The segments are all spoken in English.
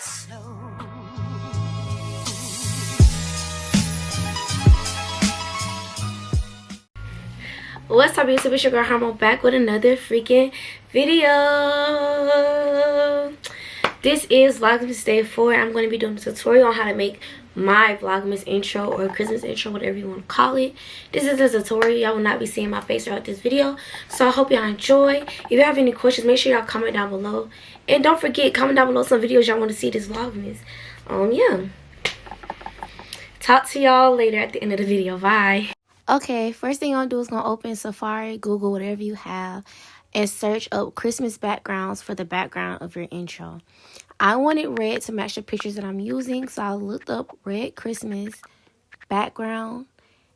snow. What's up, YouTube? It's your girl Heartwarming back with another freaking video. This is Vlogmas Day 4. I'm going to be doing a tutorial on how to make my Vlogmas intro or Christmas intro, whatever you want to call it. This is a tutorial. Y'all will not be seeing my face throughout this video, so I hope y'all enjoy. If you have any questions, make sure y'all comment down below. And don't forget, comment down below some videos y'all want to see this Vlogmas. Yeah. Talk to y'all later at the end of the video. Bye. Okay, first thing I'm going to do is going to open Safari, Google, whatever you have, and search up Christmas backgrounds for the background of your intro. I wanted red to match the pictures that I'm using, so I looked up red Christmas background.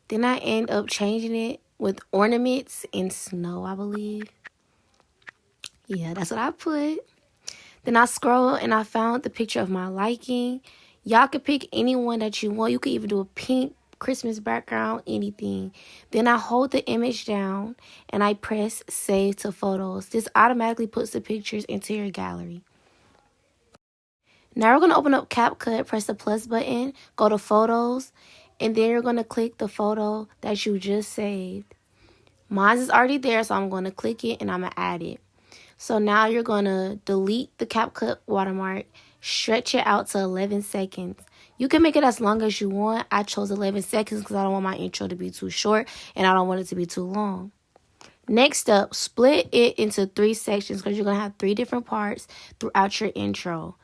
Then I end up changing it with ornaments and snow, I believe. Yeah, that's what I put. Then I scrolled and I found the picture of my liking. Y'all can pick any one that you want. You could even do a pink Christmas background, anything. Then I hold the image down and I press save to photos. This automatically puts the pictures into your gallery. Now we're going to open up CapCut, press the plus button, go to photos, and then you're going to click the photo that you just saved. Mine is already there, so I'm going to click it and I'm going to add it. So now you're going to delete the CapCut watermark, stretch it out to 11 seconds. You can make it as long as you want. I chose 11 seconds because I don't want my intro to be too short and I don't want it to be too long. Next up, split it into 3 sections because you're going to have 3 different parts throughout your intro.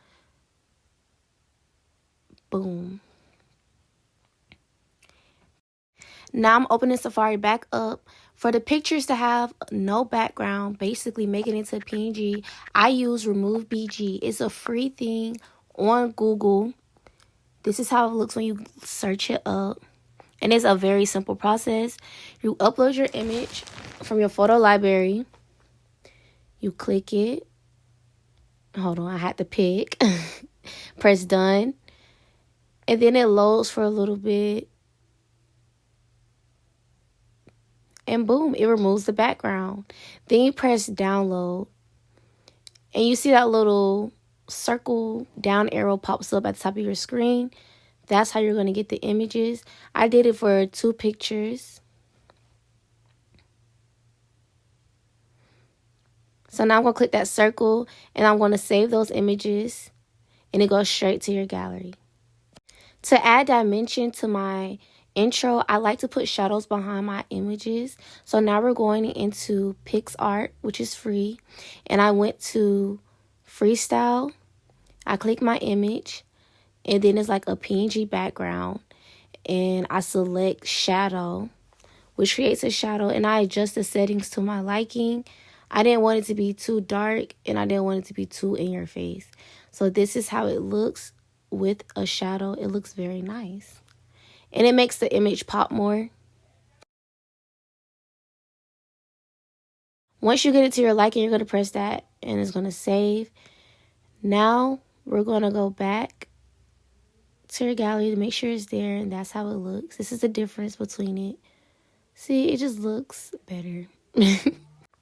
Boom. Now I'm opening Safari back up. For the pictures to have no background, basically make it into a PNG, I use Remove BG. It's a free thing on Google. This is how it looks when you search it up. And it's a very simple process. You upload your image from your photo library. You click it. Hold on, I had to pick. Press done. And then it loads for a little bit. And boom, it removes the background. Then you press download. And you see that little circle down arrow pops up at the top of your screen. That's how you're going to get the images. I did it for 2 pictures. So now I'm going to click that circle and I'm going to save those images and it goes straight to your gallery. To add dimension to my intro, I like to put shadows behind my images. So now we're going into PixArt, which is free. And I went to Freestyle. I click my image. And then it's like a PNG background. And I select shadow, which creates a shadow. And I adjust the settings to my liking. I didn't want it to be too dark. And I didn't want it to be too in your face. So this is how it looks with a shadow. It looks very nice. And it makes the image pop more. Once you get it to your liking, you're going to press that and it's going to save. Now we're going to go back to your gallery to make sure it's there, and that's how it looks. This is the difference between it. See, it just looks better.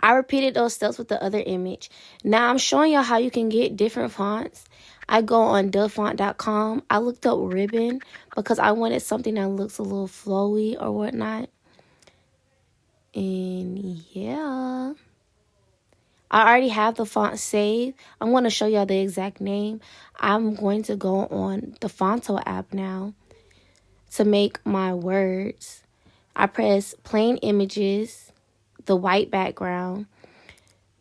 I repeated those steps with the other image. Now I'm showing y'all how you can get different fonts. I go on dufont.com. I looked up ribbon because I wanted something that looks a little flowy or whatnot. And yeah, I already have the font saved. I'm going to show y'all the exact name. I'm going to go on the Fonto app now to make my words. I press plain images, the white background.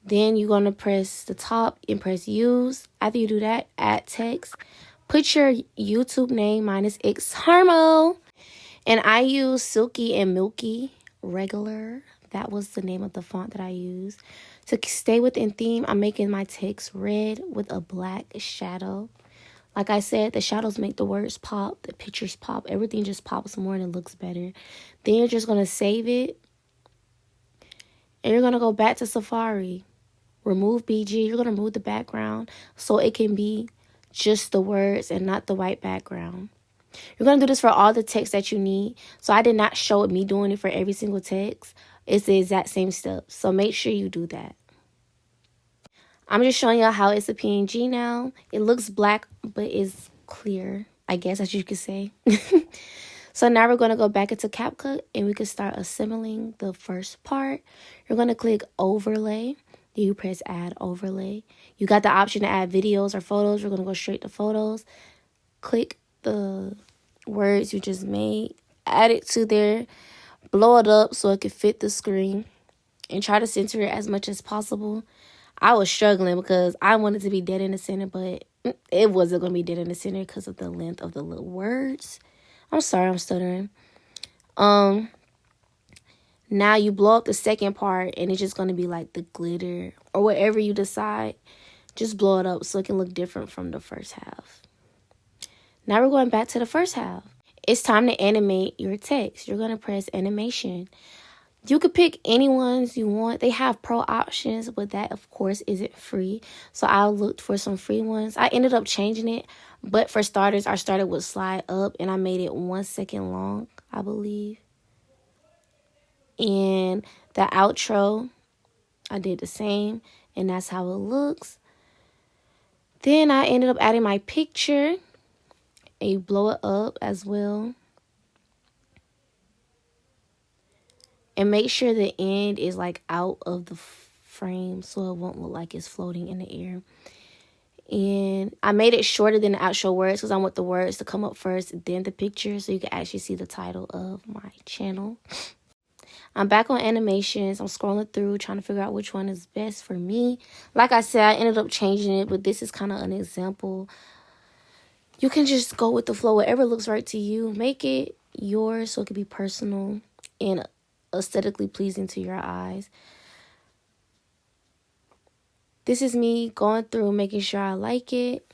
Then you're going to press the top and press use. After you do that, add text. Put your YouTube name. Mine is Itzz.harmo. And I use Silky and Milky regular. That was the name of the font that I used. To stay within theme, I'm making my text red with a black shadow. Like I said, the shadows make the words pop, the pictures pop. Everything just pops more and it looks better. Then you're just going to save it. And you're going to go back to Safari. Remove BG. You're going to remove the background so it can be just the words and not the white background. You're going to do this for all the text that you need. So I did not show me doing it for every single text. It's the exact same steps. So make sure you do that. I'm just showing y'all how it's a PNG now. It looks black, but it's clear, I guess, as you could say. So now we're going to go back into CapCut and we can start assembling the first part. You're going to click overlay. Then you press add overlay. You got the option to add videos or photos. We're going to go straight to photos. Click the words you just made. Add it to there. Blow it up so it can fit the screen. And try to center it as much as possible. I was struggling because I wanted to be dead in the center, but it wasn't going to be dead in the center because of the length of the little words. I'm sorry, I'm stuttering. Now you blow up the second part and it's just going to be like the glitter or whatever you decide. Just blow it up so it can look different from the first half. Now we're going back to the first half. It's time to animate your text. You're going to press animation. You could pick any ones you want. They have pro options, but that, of course, isn't free. So I looked for some free ones. I ended up changing it. But for starters, I started with slide up, and I made it 1 second long, I believe. And the outro, I did the same, and that's how it looks. Then I ended up adding my picture, and you blow it up as well. And make sure the end is like out of the frame so it won't look like it's floating in the air. And I made it shorter than the actual words because I want the words to come up first, then the picture, so you can actually see the title of my channel. I'm back on animations. I'm scrolling through trying to figure out which one is best for me. Like I said, I ended up changing it, but this is kind of an example. You can just go with the flow, whatever looks right to you. Make it yours so it can be personal and aesthetically pleasing to your eyes. This is me going through making sure I like it.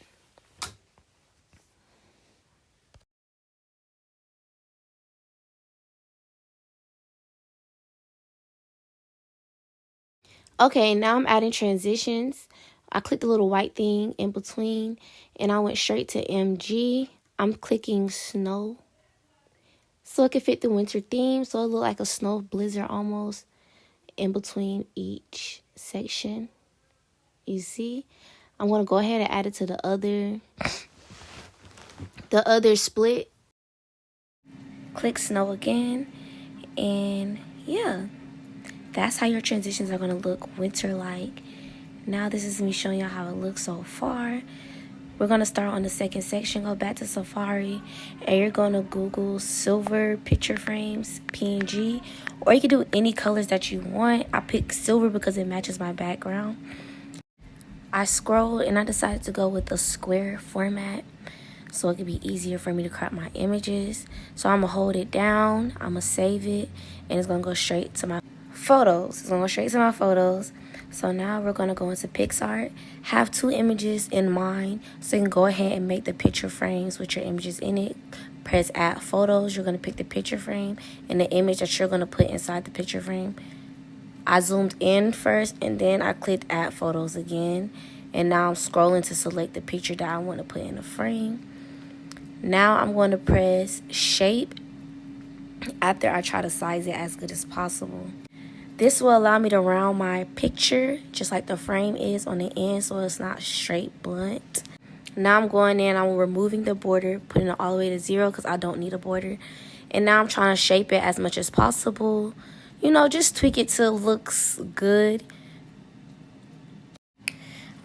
Okay, now I'm adding transitions. I clicked the little white thing in between and I went straight to MG. I'm clicking snow so it can fit the winter theme, so it look like a snow blizzard almost in between each section. You see? I'm going to go ahead and add it to the other split. Click snow again, and yeah, that's how your transitions are going to look winter-like. Now this is me showing y'all how it looks so far. We're going to start on the second section, go back to Safari, and you're going to Google silver picture frames, PNG, or you can do any colors that you want. I picked silver because it matches my background. I scrolled and I decided to go with a square format so it could be easier for me to crop my images. So I'm going to hold it down, I'm going to save it, and it's going to go straight to my photos. It's going to go straight to my photos. So now we're going to go into PicsArt. Have 2 images in mind so you can go ahead and make the picture frames with your images in it. Press add photos. You're going to pick the picture frame and the image that you're going to put inside the picture frame. I zoomed in first and then I clicked add photos again. And now I'm scrolling to select the picture that I want to put in the frame. Now I'm going to press shape after I try to size it as good as possible. This will allow me to round my picture just like the frame is on the end so it's not straight blunt. Now I'm going in, I'm removing the border, putting it all the way to 0 because I don't need a border. And now I'm trying to shape it as much as possible. You know, just tweak it till it looks good.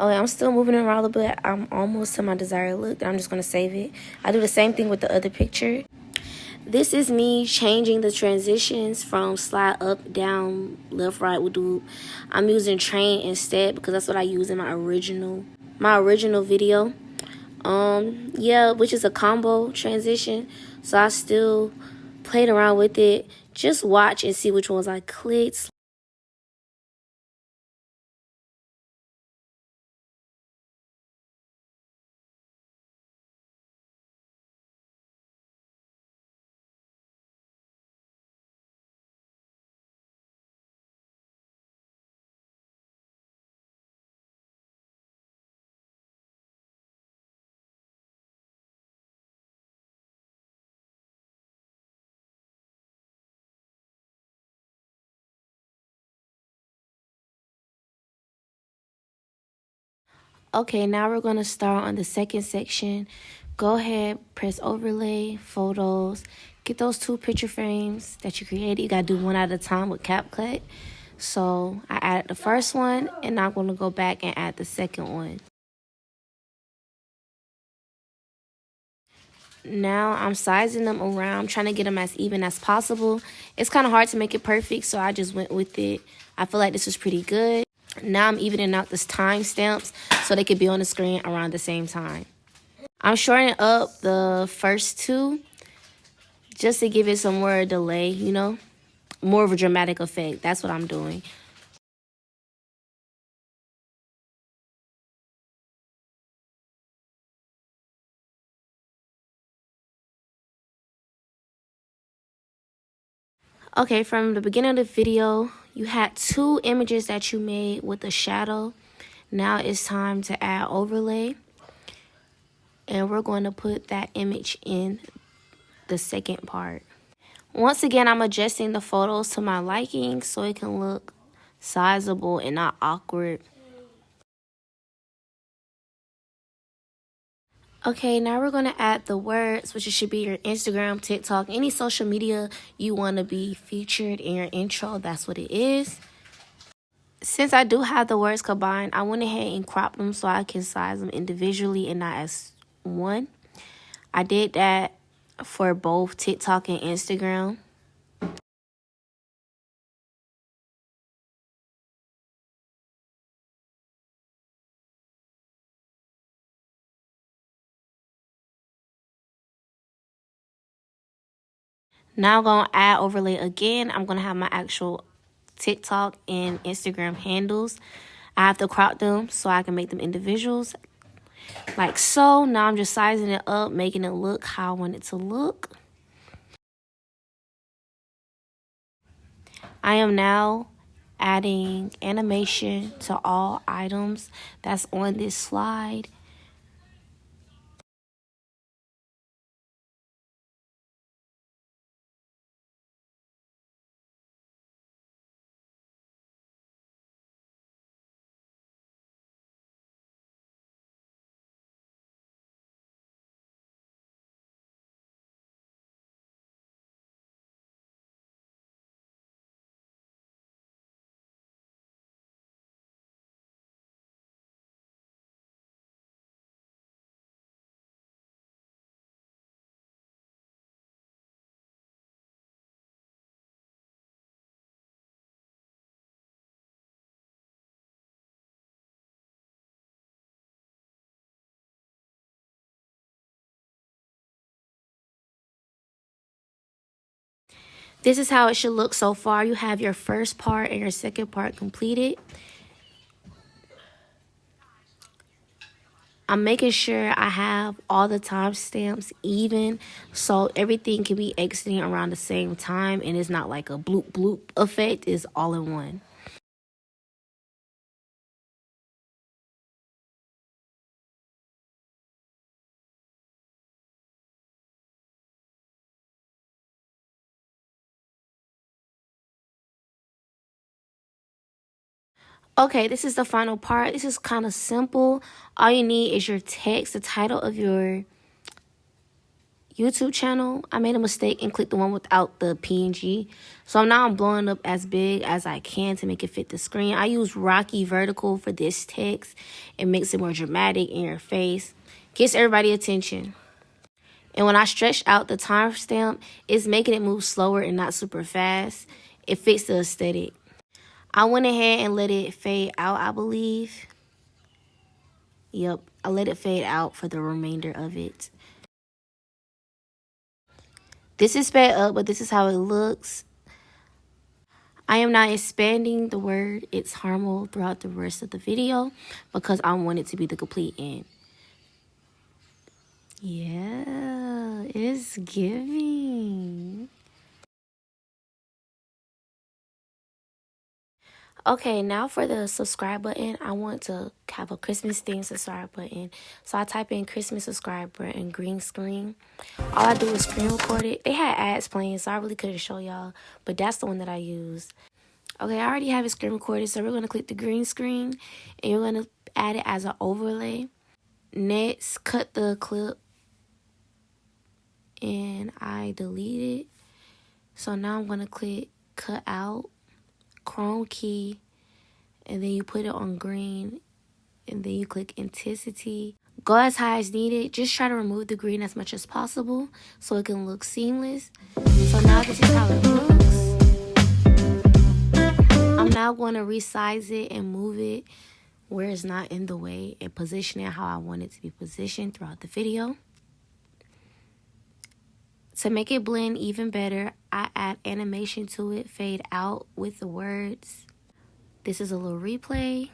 Okay, I'm still moving it around a little bit. I'm almost to my desired look. I'm just going to save it. I do the same thing with the other picture. This is me changing the transitions from slide up, down, left, right with loop. I'm using train instead because that's what I use in my original video. Yeah, which is a combo transition. So I still played around with it. Just watch and see which ones I clicked. Okay, now we're going to start on the second section. Go ahead, press overlay, photos. Get those 2 picture frames that you created. You got to do one at a time with CapCut. So I added the first one, and now I'm going to go back and add the second one. Now I'm sizing them around, trying to get them as even as possible. It's kind of hard to make it perfect, so I just went with it. I feel like this was pretty good. Now I'm evening out the timestamps so they could be on the screen around the same time. I'm shortening up the first 2 just to give it some more delay, you know, more of a dramatic effect. That's what I'm doing. Okay, from the beginning of the video, you had 2 images that you made with a shadow. Now it's time to add overlay. And we're going to put that image in the second part. Once again, I'm adjusting the photos to my liking so it can look sizable and not awkward. Okay, now we're going to add the words, which should be your Instagram, TikTok, any social media you want to be featured in your intro. That's what it is. Since I do have the words combined, I went ahead and cropped them so I can size them individually and not as one. I did that for both TikTok and Instagram. Now I'm going to add overlay again. I'm going to have my actual TikTok and Instagram handles. I have to crop them so I can make them individuals. Like so. Now I'm just sizing it up, making it look how I want it to look. I am now adding animation to all items that's on this slide. This is how it should look so far. You have your first part and your second part completed. I'm making sure I have all the timestamps even so everything can be exiting around the same time and it's not like a bloop bloop effect. It's all in one. Okay, this is the final part. This is kind of simple. All you need is your text, the title of your YouTube channel. I made a mistake and clicked the one without the PNG. So now I'm blowing up as big as I can to make it fit the screen. I use Rocky Vertical for this text. It makes it more dramatic in your face. Gets everybody attention. And when I stretch out the timestamp, it's making it move slower and not super fast. It fits the aesthetic. I went ahead and let it fade out, I believe. Yep, I let it fade out for the remainder of it. This is sped up, but this is how it looks. I am not expanding the word Itzz.harmo throughout the rest of the video because I want it to be the complete end. Yeah, it's giving. Okay, now for the subscribe button, I want to have a Christmas themed subscribe button. So I type in Christmas subscribe button, green screen. All I do is screen record it. They had ads playing, so I really couldn't show y'all, but that's the one that I used. Okay, I already have it screen recorded, so we're going to click the green screen, and you're going to add it as an overlay. Next, cut the clip, and I delete it. So now I'm going to click cut out, Chrome key, and then you put it on green, and then you click intensity. Go as high as needed. Just try to remove the green as much as possible so it can look seamless. So now this is how it looks. I'm now going to resize it and move it where it's not in the way and position it how I want it to be positioned throughout the video. To make it blend even better, I add animation to it, fade out with the words. This is a little replay.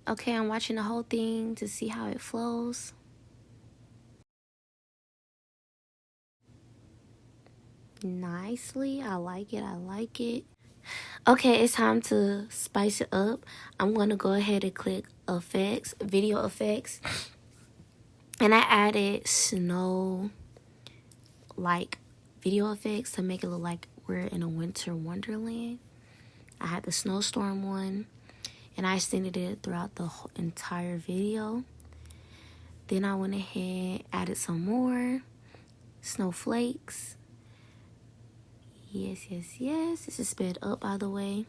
Okay, I'm watching the whole thing to see how it flows. Nicely, I like it, I like it. Okay, it's time to spice it up. I'm going to go ahead and click effects, video effects. And I added snow like video effects to make it look like we're in a winter wonderland. I had the snowstorm one, and I extended it throughout the whole entire video. Then I went ahead, added some more snowflakes. Yes, yes, yes. This is sped up, by the way.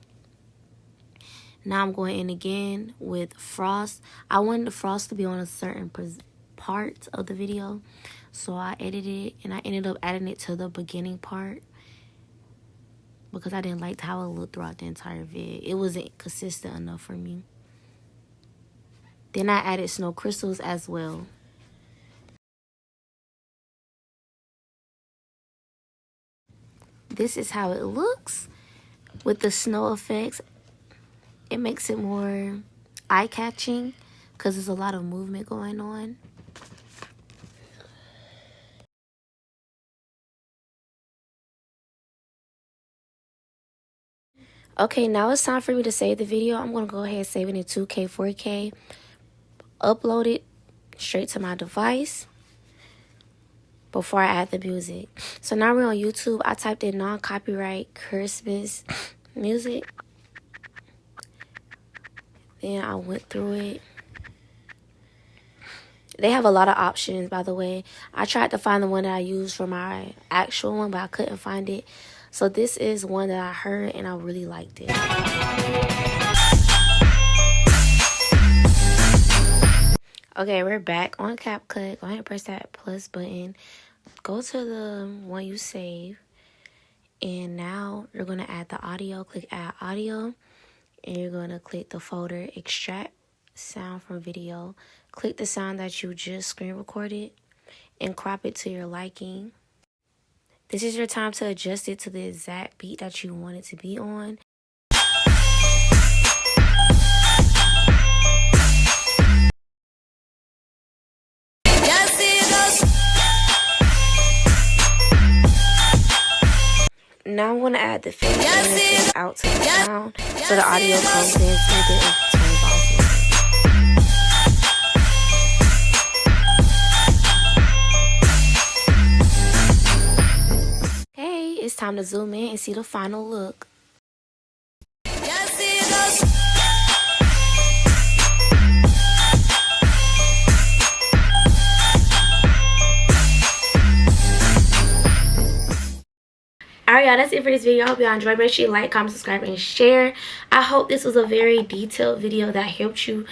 Now I'm going in again with frost. I wanted the frost to be on a certain part of the video, so I edited it, and I ended up adding it to the beginning part because I didn't like how it looked throughout the entire vid. It wasn't consistent enough for me. Then I added snow crystals as well. This is how it looks with the snow effects. It makes it more eye-catching because there's a lot of movement going on. Okay, now it's time for me to save the video. I'm going to go ahead and save it in 2K, 4K. Upload it straight to my device before I add the music. So now we're on YouTube. I typed in non-copyright Christmas music. Then I went through it. They have a lot of options, by the way. I tried to find the one that I used for my actual one, but I couldn't find it. So this is one that I heard and I really liked it. Okay, we're back on CapCut. Go ahead and press that plus button. Go to the one you save. And now you're going to add the audio. Click add audio. And you're going to click the folder extract sound from video. Click the sound that you just screen recorded and crop it to your liking. This is your time to adjust it to the exact beat that you want it to be on. Now I'm going to add the fade out to the sound so the audio comes in smooth and turns off. Okay, it's time to zoom in and see the final look. Alright, y'all, that's it for this video. I hope y'all enjoyed. Make sure you like, comment, subscribe, and share. I hope this was a very detailed video that helped you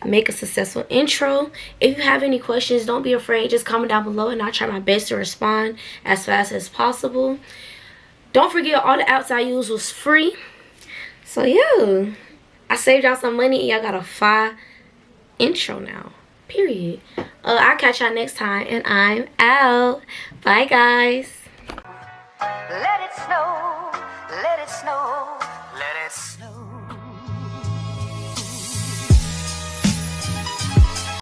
make a successful intro. If you have any questions, don't be afraid. Just comment down below, and I'll try my best to respond as fast as possible. Don't forget, all the apps I used was free. So, yeah. I saved y'all some money, and y'all got a fire intro now. Period. I'll catch y'all next time, and I'm out. Bye, guys. Let it snow, let it snow, let it snow.